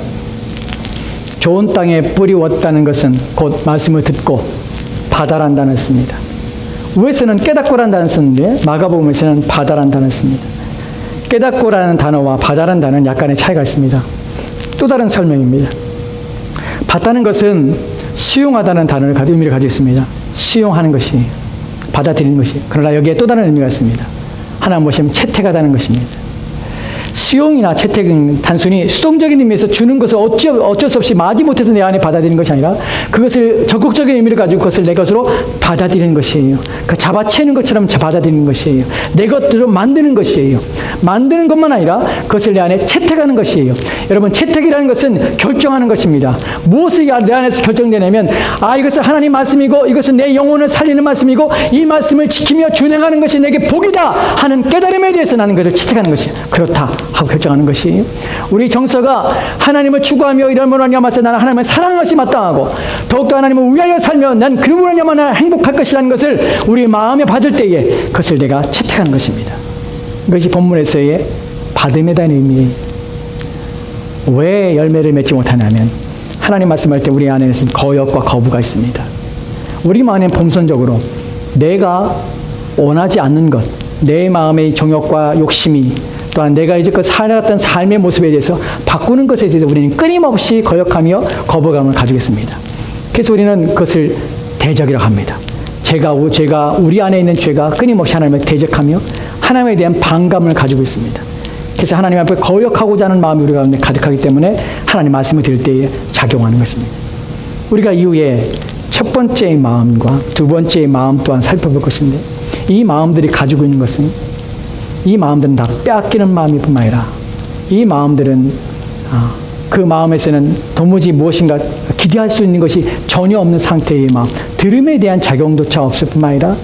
좋은 땅에 뿌리웠다는 것은 곧 말씀을 듣고 받아라는 단어를 씁니다. 우에서는 깨닫고라는 단어를 쓰는데 마가복음에서는 받아라는 단어를 씁니다. 깨닫고라는 단어와 받아라는 단어는 약간의 차이가 있습니다. 또 다른 설명입니다. 받다는 것은 수용하다는 단어를 의미를 가지고 있습니다. 수용하는 것이, 받아들이는 것이. 그러나 여기에 또 다른 의미가 있습니다. 하나 무엇이면 채택하다는 것입니다. 수용이나 채택은 단순히 수동적인 의미에서 주는 것을 어쩔 수 없이 마지못해서 내 안에 받아들이는 것이 아니라 그것을 적극적인 의미를 가지고 그것을 내 것으로 받아들이는 것이에요. 그 잡아채는 것처럼 받아들이는 것이에요. 내 것으로 만드는 것이에요. 만드는 것만 아니라 그것을 내 안에 채택하는 것이에요. 여러분, 채택이라는 것은 결정하는 것입니다. 무엇이 내 안에서 결정되냐면, 이것은 하나님 말씀이고 이것은 내 영혼을 살리는 말씀이고 이 말씀을 지키며 준행하는 것이 내게 복이다 하는 깨달음에 대해서 나는 그것을 채택하는 것이에요. 그렇다 하고 결정하는 것이, 우리 정서가 하나님을 추구하며 이런 말하면서 나는 하나님을 사랑하는 것이 마땅하고 더욱더 하나님을 위하여 살며 난 그런 말하면 행복할 것이라는 것을 우리 마음에 받을 때에 그것을 내가 채택하는 것입니다. 이것이 본문에서의 받음에 대한 의미예요. 왜 열매를 맺지 못하냐면 하나님 말씀할 때 우리 안에는 거역과 거부가 있습니다. 우리 마음에는 본선적으로 내가 원하지 않는 것, 내 마음의 정욕과 욕심이, 또한 내가 이제껏 살아갔던 삶의 모습에 대해서 바꾸는 것에 대해서 우리는 끊임없이 거역하며 거부감을 가지고 있습니다. 그래서 우리는 그것을 대적이라고 합니다. 제가 우리 안에 있는 죄가 끊임없이 하나님을 대적하며 하나님에 대한 반감을 가지고 있습니다. 그래서 하나님 앞에 거역하고자 하는 마음이 우리 가운데 가득하기 때문에 하나님 말씀을 들을 때에 작용하는 것입니다. 우리가 이후에 첫 번째의 마음과 두 번째의 마음 또한 살펴볼 것인데, 이 마음들이 가지고 있는 것은, 이 마음들은 다 빼앗기는 마음일 뿐만 아니라 이 마음들은 그 마음에서는 도무지 무엇인가 기대할 수 있는 것이 전혀 없는 상태의 마음, 들음에 대한 작용조차 없을 뿐만 아니라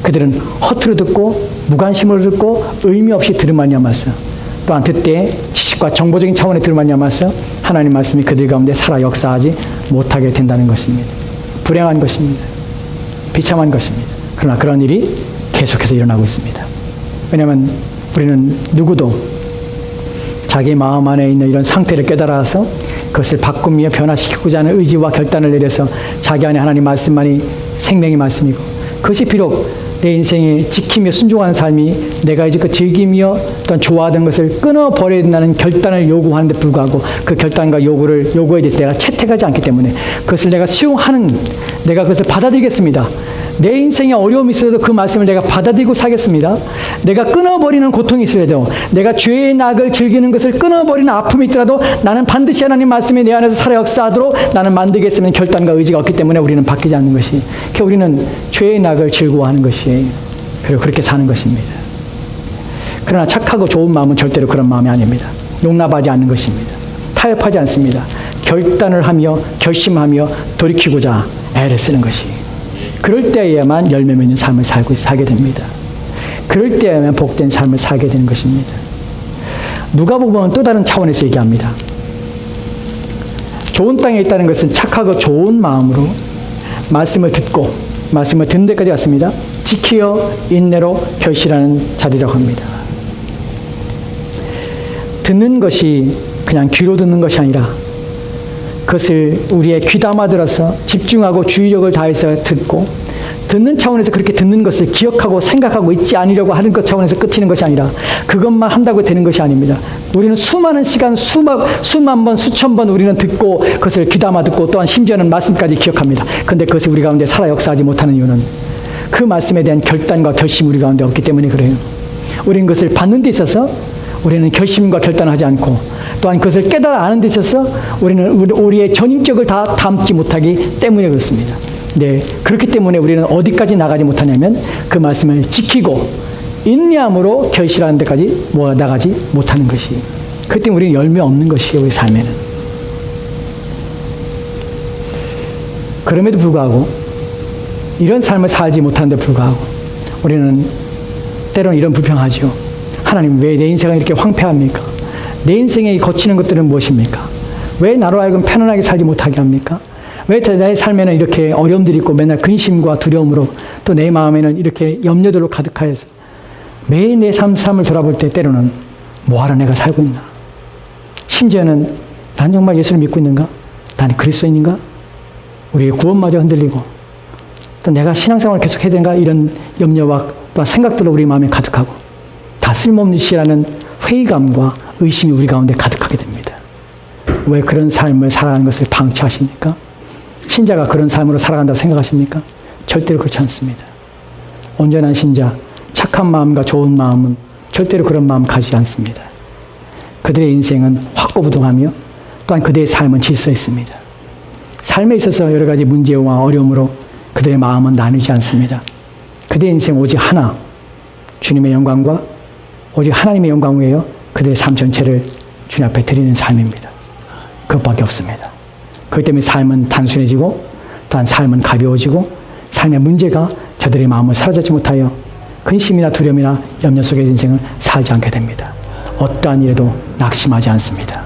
그들은 허투루 듣고 무관심으로 듣고 의미 없이 들음만 야마서, 또한 듣되 지식과 정보적인 차원의 들음만 야마서 하나님 말씀이 그들 가운데 살아 역사하지 못하게 된다는 것입니다. 불행한 것입니다. 비참한 것입니다. 그러나 그런 일이 계속해서 일어나고 있습니다. 왜냐하면 우리는 누구도 자기 마음 안에 있는 이런 상태를 깨달아서 그것을 바꾸며 변화시키고자 하는 의지와 결단을 내려서 자기 안에 하나님 말씀만이 생명의 말씀이고, 그것이 비록 내 인생에 지키며 순종하는 삶이 내가 이제껏 즐기며 또한 좋아하던 것을 끊어버려야 된다는 결단을 요구하는 데 불구하고 그 결단과 요구에 대해서 내가 채택하지 않기 때문에 그것을 내가 수용하는, 내가 그것을 받아들이겠습니다. 내 인생에 어려움이 있어도 그 말씀을 내가 받아들이고 살겠습니다. 내가 끊어버리는 고통이 있어도, 내가 죄의 낙을 즐기는 것을 끊어버리는 아픔이 있더라도 나는 반드시 하나님 말씀이 내 안에서 살아 역사하도록 나는 만들겠으면 결단과 의지가 없기 때문에 우리는 바뀌지 않는 것이, 우리는 죄의 낙을 즐거워하는 것이에요. 그리고 그렇게 사는 것입니다. 그러나 착하고 좋은 마음은 절대로 그런 마음이 아닙니다. 용납하지 않는 것입니다. 타협하지 않습니다. 결단을 하며 결심하며 돌이키고자 애를 쓰는 것이, 그럴 때에야만 열매 맺는 삶을 살게 됩니다. 그럴 때에야만 복된 삶을 살게 되는 것입니다. 누가복음은 또 다른 차원에서 얘기합니다. 좋은 땅에 있다는 것은 착하고 좋은 마음으로 말씀을 듣고 말씀을 듣는 데까지 갔습니다. 지키어 인내로 결실하는 자들이라고 합니다. 듣는 것이 그냥 귀로 듣는 것이 아니라 그것을 우리의 귀담아 들어서 집중하고 주의력을 다해서 듣고, 듣는 차원에서 그렇게 듣는 것을 기억하고 생각하고 잊지 않으려고 하는 것 차원에서 끝이는 것이 아니라 그것만 한다고 되는 것이 아닙니다. 우리는 수많은 시간, 수만 번, 수천 번 우리는 듣고 그것을 귀담아 듣고 또한 심지어는 말씀까지 기억합니다. 그런데 그것이 우리 가운데 살아 역사하지 못하는 이유는 그 말씀에 대한 결단과 결심이 우리 가운데 없기 때문에 그래요. 우리는 그것을 받는 데 있어서 우리는 결심과 결단을 하지 않고, 또한 그것을 깨달아 아는 데 있어서 우리는 우리의 전인격을 다 담지 못하기 때문에 그렇습니다. 네, 그렇기 때문에 우리는 어디까지 나가지 못하냐면 그 말씀을 지키고 인내함으로 결실하는 데까지 나가지 못하는 것이, 그렇기 때문에 우리는 열매 없는 것이에요, 우리 삶에는. 그럼에도 불구하고 이런 삶을 살지 못하는데 불구하고 우리는 때로는 이런 불평하죠. 하나님, 왜 내 인생은 이렇게 황폐합니까? 내 인생에 거치는 것들은 무엇입니까? 왜 나로 하여금 편안하게 살지 못하게 합니까? 왜 내 삶에는 이렇게 어려움들이 있고 맨날 근심과 두려움으로 또 내 마음에는 이렇게 염려들로 가득하여서 매일 내 삶을 돌아볼 때 때로는 뭐하러 내가 살고 있나? 심지어는 난 정말 예수를 믿고 있는가? 난 그리스도인인가? 우리의 구원마저 흔들리고 또 내가 신앙생활을 계속 해야 되는가? 이런 염려와 또 생각들로 우리 마음에 가득하고 다 쓸모없는 짓이라는 회의감과 의심이 우리 가운데 가득하게 됩니다. 왜 그런 삶을 살아가는 것을 방치하십니까? 신자가 그런 삶으로 살아간다고 생각하십니까? 절대로 그렇지 않습니다. 온전한 신자, 착한 마음과 좋은 마음은 절대로 그런 마음 가지지 않습니다. 그들의 인생은 확고부동하며 또한 그들의 삶은 질서 있습니다. 삶에 있어서 여러 가지 문제와 어려움으로 그들의 마음은 나누지 않습니다. 그들의 인생 오직 하나, 주님의 영광과 오직 하나님의 영광 위에요 그들의 삶 전체를 주님 앞에 드리는 삶입니다. 그것밖에 없습니다. 그렇기 때문에 삶은 단순해지고 또한 삶은 가벼워지고 삶의 문제가 저들의 마음을 사로잡지 못하여 근심이나 두려움이나 염려 속의 인생을 살지 않게 됩니다. 어떠한 일에도 낙심하지 않습니다.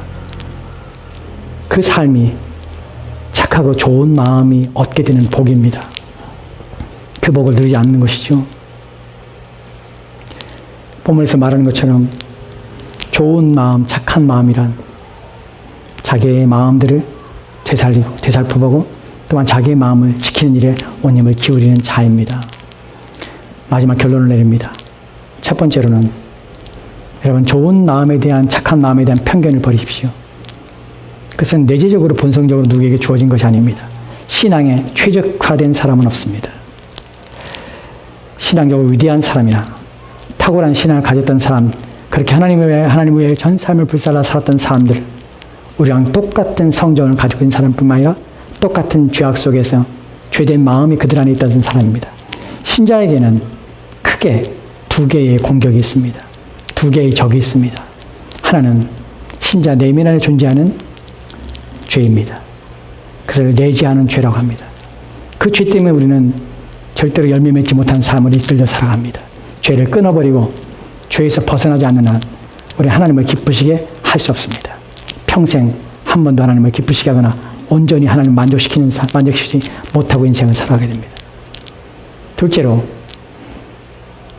그 삶이 착하고 좋은 마음이 얻게 되는 복입니다. 그 복을 누리지 않는 것이죠. 본문에서 말하는 것처럼 좋은 마음, 착한 마음이란 자기의 마음들을 되살펴보고 또한 자기의 마음을 지키는 일에 온 힘을 기울이는 자입니다. 마지막 결론을 내립니다. 첫 번째로는 여러분, 좋은 마음에 대한, 착한 마음에 대한 편견을 버리십시오. 그것은 내재적으로 본성적으로 누구에게 주어진 것이 아닙니다. 신앙에 최적화된 사람은 없습니다. 신앙적으로 위대한 사람이나 탁월한 신앙을 가졌던 사람, 그렇게 하나님 외에 전 삶을 불살라 살았던 사람들, 우리랑 똑같은 성정을 가지고 있는 사람뿐만 아니라 똑같은 죄악 속에서 죄된 마음이 그들 안에 있다는 사람입니다. 신자에게는 크게 두 개의 공격이 있습니다. 두 개의 적이 있습니다. 하나는 신자 내면 안에 존재하는 죄입니다. 그것을 내재하는 죄라고 합니다. 그 죄 때문에 우리는 절대로 열매 맺지 못한 삶을 이끌려 살아갑니다. 죄를 끊어버리고 죄에서 벗어나지 않는 한 우리 하나님을 기쁘시게 할 수 없습니다. 평생 한 번도 하나님을 기쁘시게 하거나 온전히 하나님을 만족시키지 못하고 인생을 살아가게 됩니다. 둘째로,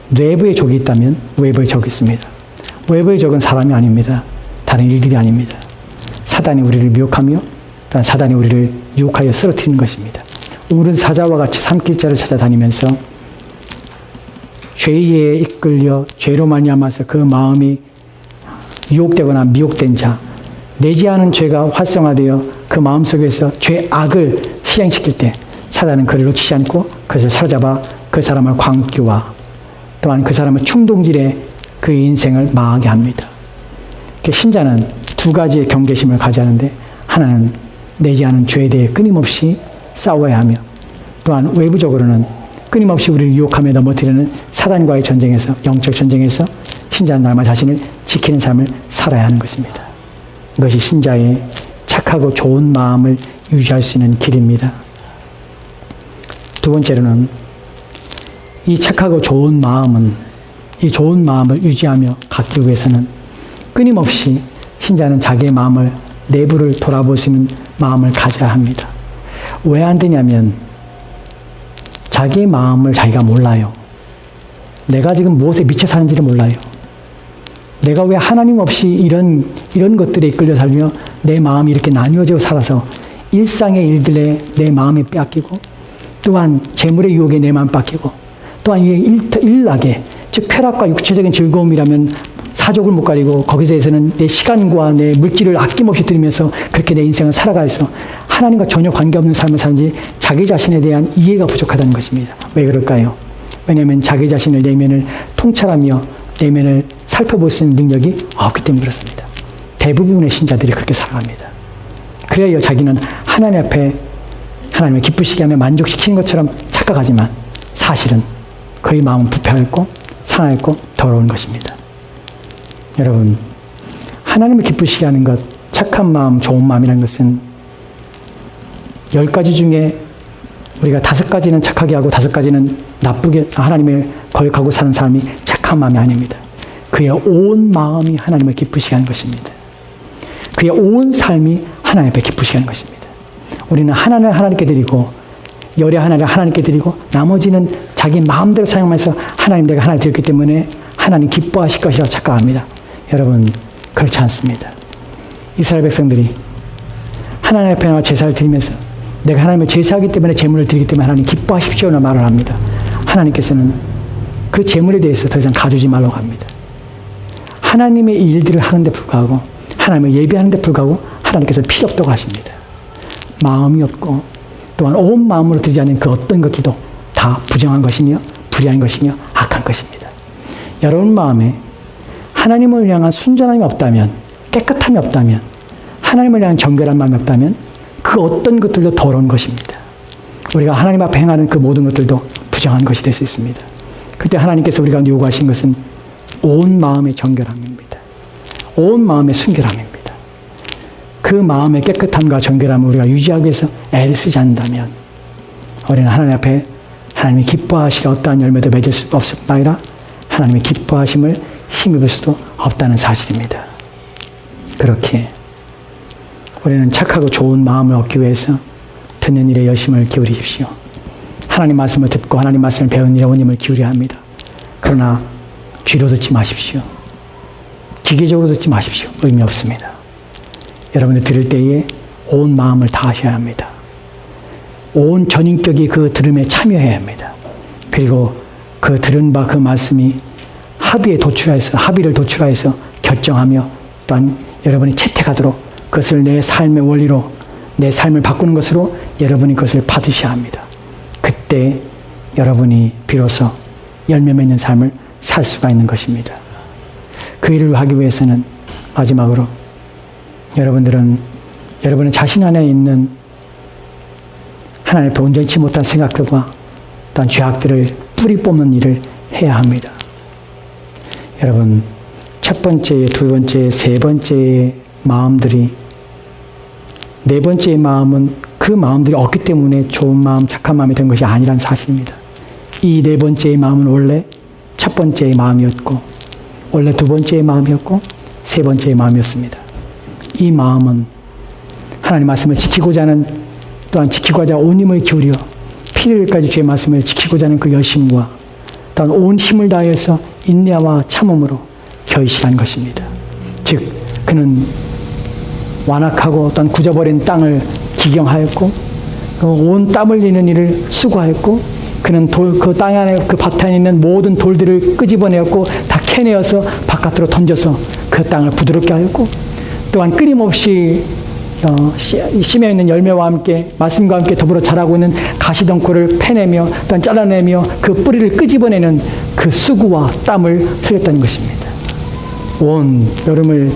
내부의 적이 있다면 외부의 적이 있습니다. 외부의 적은 사람이 아닙니다. 다른 일들이 아닙니다. 사단이 우리를 미혹하며 또한 사단이 우리를 유혹하여 쓰러뜨리는 것입니다. 우는 사자와 같이 산길자를 찾아다니면서 죄에 이끌려 죄로 말미암아서 그 마음이 유혹되거나 미혹된 자, 내재하는 죄가 활성화되어 그 마음속에서 죄악을 실행시킬 때 사단은 그를 놓치지 않고 그것을 사로잡아 그 사람을 광기와 또한 그 사람의 충동질에 그 인생을 망하게 합니다. 신자는 두 가지의 경계심을 가져야 하는데, 하나는 내재하는 죄에 대해 끊임없이 싸워야 하며 또한 외부적으로는 끊임없이 우리를 유혹하며 넘어뜨리는 사단과의 전쟁에서, 영적 전쟁에서 신자는 날마다 자신을 지키는 삶을 살아야 하는 것입니다. 이것이 신자의 착한 착하고 좋은 마음을 유지할 수 있는 길입니다. 두 번째로는 이 착하고 좋은 마음은 이 좋은 마음을 유지하며 갖기 위해서는 끊임없이 신자는 자기의 마음을 내부를 돌아보시는 마음을 가져야 합니다. 왜 안 되냐면 자기의 마음을 자기가 몰라요. 내가 지금 무엇에 미쳐 사는지를 몰라요. 내가 왜 하나님 없이 이런 것들에 이끌려 살며 내 마음이 이렇게 나뉘어져 살아서 일상의 일들에 내 마음이 뺏기고 또한 재물의 유혹에 내 마음 뺏기고 또한 일락에 즉 쾌락과 육체적인 즐거움이라면 사족을 못 가리고 거기에 대해서는 내 시간과 내 물질을 아낌없이 들이면서 그렇게 내 인생을 살아가서 하나님과 전혀 관계없는 삶을 사는지 자기 자신에 대한 이해가 부족하다는 것입니다. 왜 그럴까요? 왜냐하면 자기 자신을 내면을 통찰하며 내면을 살펴볼 수 있는 능력이 없기 때문에 그렇습니다. 대부분의 신자들이 그렇게 살아갑니다. 그래야 자기는 하나님 앞에 하나님을 기쁘시게 하며 만족시키는 것처럼 착각하지만 사실은 그의 마음은 부패하였고 상하였고 더러운 것입니다. 여러분, 하나님을 기쁘시게 하는 것, 착한 마음, 좋은 마음이라는 것은 10가지 중에 우리가 5가지는 착하게 하고 5가지는 나쁘게 하나님을 거역하고 사는 사람이 착한 마음이 아닙니다. 그의 온 마음이 하나님을 기쁘시게 하는 것입니다. 그의 온 삶이 하나님 앞에 기쁘시게 하는 것입니다. 우리는 하나님을 하나님께 드리고 열의 하나를 하나님께 드리고 나머지는 자기 마음대로 사용하면서 하나님 내가 하나를 드렸기 때문에 하나님 기뻐하실 것이라고 착각합니다. 여러분, 그렇지 않습니다. 이스라엘 백성들이 하나님 앞에 나와 제사를 드리면서 내가 하나님을 제사하기 때문에 제물을 드리기 때문에 하나님 기뻐하십시오라는 말을 합니다. 하나님께서는 그 제물에 대해서 더 이상 가두지 말라고 합니다. 하나님의 일들을 하는데 불구하고 하나님을 예배하는데 불구하고 하나님께서 필요 없다고 하십니다. 마음이 없고 또한 온 마음으로 드리지 않는 그 어떤 것들도 다 부정한 것이며 불의한 것이며 악한 것입니다. 여러분 마음에 하나님을 향한 순전함이 없다면 깨끗함이 없다면 하나님을 향한 정결한 마음이 없다면 그 어떤 것들도 더러운 것입니다. 우리가 하나님 앞에 행하는 그 모든 것들도 부정한 것이 될 수 있습니다. 그때 하나님께서 우리가 요구하신 것은 온 마음의 정결함입니다. 온 마음의 순결함입니다. 그 마음의 깨끗함과 정결함을 우리가 유지하기 위해서 애를 쓰지 않는다면 우리는 하나님 앞에 하나님이 기뻐하실 어떠한 열매도 맺을 수 없을 뿐 아니라 하나님의 기뻐하심을 힘입을 수도 없다는 사실입니다. 그렇게 우리는 착하고 좋은 마음을 얻기 위해서 듣는 일에 열심을 기울이십시오. 하나님 말씀을 듣고 하나님 말씀을 배우는 일에 온 힘을 기울여야 합니다. 그러나 귀로 듣지 마십시오. 기계적으로 듣지 마십시오. 의미 없습니다. 여러분들 들을 때에 온 마음을 다하셔야 합니다. 온 전인격이 그 들음에 참여해야 합니다. 그리고 그 들은 바 그 말씀이 합의를 도출하여서 결정하며 또한 여러분이 채택하도록 그것을 내 삶의 원리로 내 삶을 바꾸는 것으로 여러분이 그것을 받으셔야 합니다. 그때 여러분이 비로소 열매 맺는 삶을 살 수가 있는 것입니다. 그 일을 하기 위해서는 마지막으로 여러분의 자신 안에 있는 하나님 앞에 온전치 못한 생각들과 또한 죄악들을 뿌리 뽑는 일을 해야 합니다. 여러분, 첫 번째, 두 번째, 세 번째 마음들이 네 번째의 마음은 그 마음들이 없기 때문에 좋은 마음, 착한 마음이 된 것이 아니라는 사실입니다. 이 네 번째의 마음은 원래 첫 번째의 마음이었고 원래 두 번째의 마음이었고 세 번째의 마음이었습니다. 이 마음은 하나님 말씀을 지키고자 하는 또한 지키고자 온 힘을 기울여 필요일까지 주의 말씀을 지키고자 하는 그 열심과 또한 온 힘을 다해서 인내와 참음으로 결실한 것입니다. 즉 그는 완악하고 또한 굳어버린 땅을 기경하였고 온 땀 흘리는 일을 수고하였고 그는 그 땅 안에 그 밭 안에 있는 모든 돌들을 끄집어내었고 다 캐내어서 바깥으로 던져서 그 땅을 부드럽게 하였고 또한 끊임없이 심에 있는 열매와 함께 말씀과 함께 더불어 자라고 있는 가시덩굴을 패내며 또한 잘라내며 그 뿌리를 끄집어내는 그 수고와 땀을 흘렸다는 것입니다. 온 여름을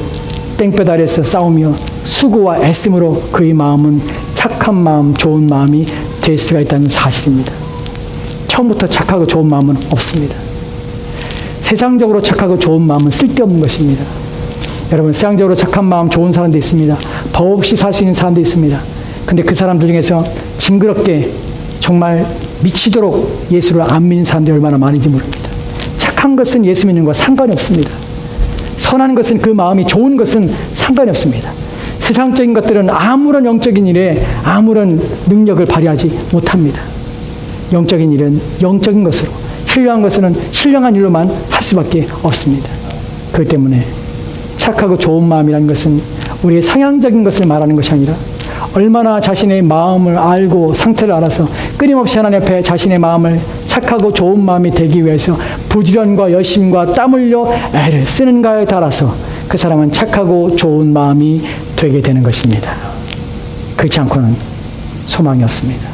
땡볕 아래서 싸우며 수고와 애씀으로 그의 마음은 착한 마음, 좋은 마음이 될 수가 있다는 사실입니다. 처음부터 착하고 좋은 마음은 없습니다. 세상적으로 착하고 좋은 마음은 쓸데없는 것입니다. 여러분, 세상적으로 착한 마음, 좋은 사람도 있습니다. 법 없이 살 수 있는 사람도 있습니다. 근데 그 사람들 중에서 징그럽게 정말 미치도록 예수를 안 믿는 사람들이 얼마나 많은지 모릅니다. 착한 것은 예수 믿는 것과 상관이 없습니다. 선한 것은 그 마음이 좋은 것은 상관이 없습니다. 세상적인 것들은 아무런 영적인 일에 아무런 능력을 발휘하지 못합니다. 영적인 일은 영적인 것으로, 신령한 것은 신령한 일로만 할 수밖에 없습니다. 그렇기 때문에 착하고 좋은 마음이라는 것은 우리의 성향적인 것을 말하는 것이 아니라 얼마나 자신의 마음을 알고 상태를 알아서 끊임없이 하나님 앞에 자신의 마음을 착하고 좋은 마음이 되기 위해서 부지런과 열심과 땀 흘려 애를 쓰는가에 따라서 그 사람은 착하고 좋은 마음이 되게 되는 것입니다. 그렇지 않고는 소망이 없습니다.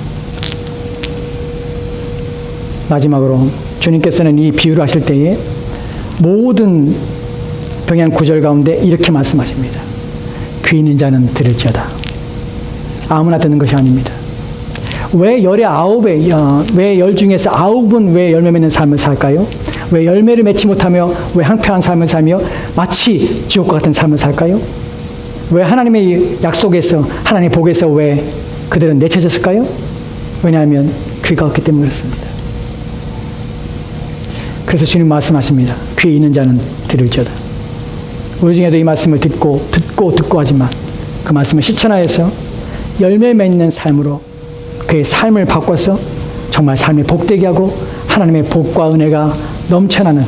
마지막으로 주님께서는 이 비유를 하실 때에 모든 병양 구절 가운데 이렇게 말씀하십니다. 귀 있는 자는 들을지어다. 아무나 듣는 것이 아닙니다. 왜 열의 아홉에, 왜 열 중에서 아홉은 왜 열매 맺는 삶을 살까요? 왜 열매를 맺지 못하며 왜 황폐한 삶을 살며 마치 지옥과 같은 삶을 살까요? 왜 하나님의 약속에서, 하나님의 복에서 왜 그들은 내쳐졌을까요? 왜냐하면 귀가 없기 때문에 그렇습니다. 그래서 주님 말씀하십니다. 귀 있는 자는 들을지어다. 우리 중에도 이 말씀을 듣고 하지만 그 말씀을 실천하여서 열매 맺는 삶으로 그의 삶을 바꿔서 정말 삶이 복되게 하고 하나님의 복과 은혜가 넘쳐나는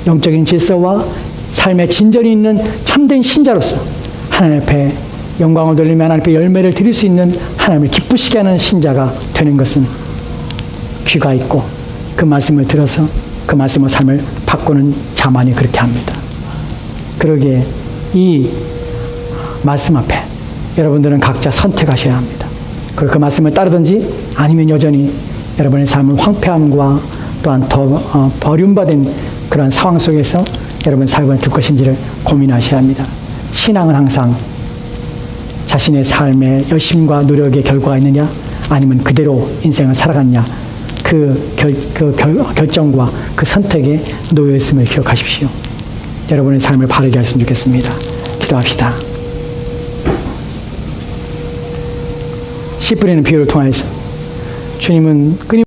영적인 질서와 삶의 진전이 있는 참된 신자로서 하나님 앞에 영광을 돌리며 하나님 앞에 열매를 드릴 수 있는 하나님을 기쁘시게 하는 신자가 되는 것은 귀가 있고 그 말씀을 들어서 그 말씀의 삶을 바꾸는 자만이 그렇게 합니다. 그러기에 이 말씀 앞에 여러분들은 각자 선택하셔야 합니다. 그 말씀을 따르든지 아니면 여전히 여러분의 삶을 황폐함과 또한 더 버림받은 그런 상황 속에서 여러분 살고 될 것인지를 고민하셔야 합니다. 신앙은 항상 자신의 삶의 열심과 노력의 결과가 있느냐 아니면 그대로 인생을 살아갔냐 그 결정과 그 선택에 놓여 있음을 기억하십시오. 여러분의 삶을 바르게 했으면 좋겠습니다. 기도합시다. 씨 뿌리는 비유를 통하여서 주님은 끊임